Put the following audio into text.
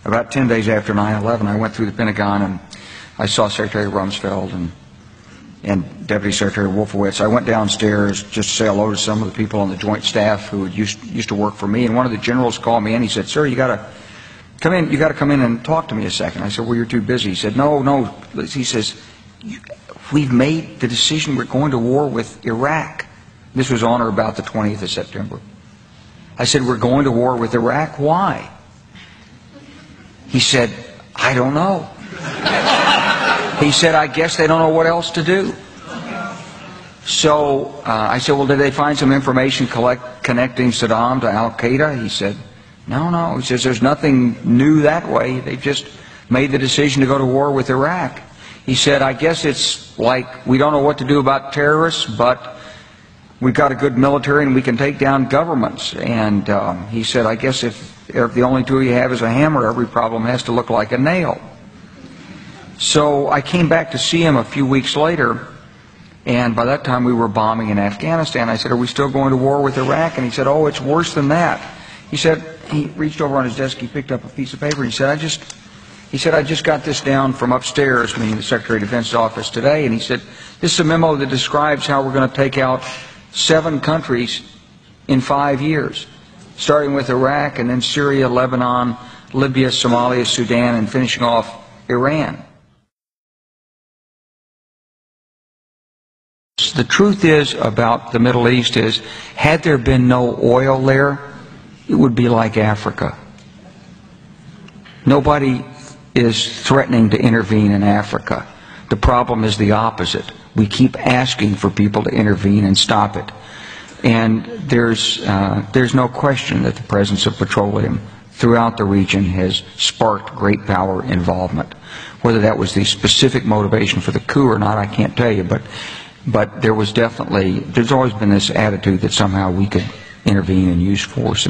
about 10 days after 9/11, I went through the Pentagon and I saw Secretary Rumsfeld and Deputy Secretary Wolfowitz. I went downstairs just to say hello to some of the people on the Joint Staff who had used to work for me, and one of the generals called me in. He said, "Sir, you got to come in. You got to come in and talk to me a second." I said, "Well, you're too busy." He said, "No." He says, "We've made the decision. We're going to war with Iraq." This was on or about the 20th of September. I said, "We're going to war with Iraq. Why?" He said, "I don't know." He said, "I guess they don't know what else to do." So I said, "Well, did they find some information connecting Saddam to Al-Qaeda?" He said, No. He says, "There's nothing new that way. They just made the decision to go to war with Iraq." He said, "I guess it's like we don't know what to do about terrorists, but we've got a good military and we can take down governments." And he said, "I guess if the only tool you have is a hammer, every problem has to look like a nail." So I came back to see him a few weeks later, and by that time we were bombing in Afghanistan. I said, "Are we still going to war with Iraq?" And he said, "Oh, it's worse than that." He said, he reached over on his desk, he picked up a piece of paper, and he said, I just got this down from upstairs, meaning the Secretary of Defense's office today, and he said, "This is a memo that describes how we're going to take out 7 countries in 5 years, starting with Iraq and then Syria, Lebanon, Libya, Somalia, Sudan, and finishing off Iran." The truth is about the Middle East is, had there been no oil there, it would be like Africa. Nobody is threatening to intervene in Africa. The problem is the opposite. We keep asking for people to intervene and stop it. And there's no question that the presence of petroleum throughout the region has sparked great power involvement. Whether that was the specific motivation for the coup or not, I can't tell you, but there's always been this attitude that somehow we could intervene and use force.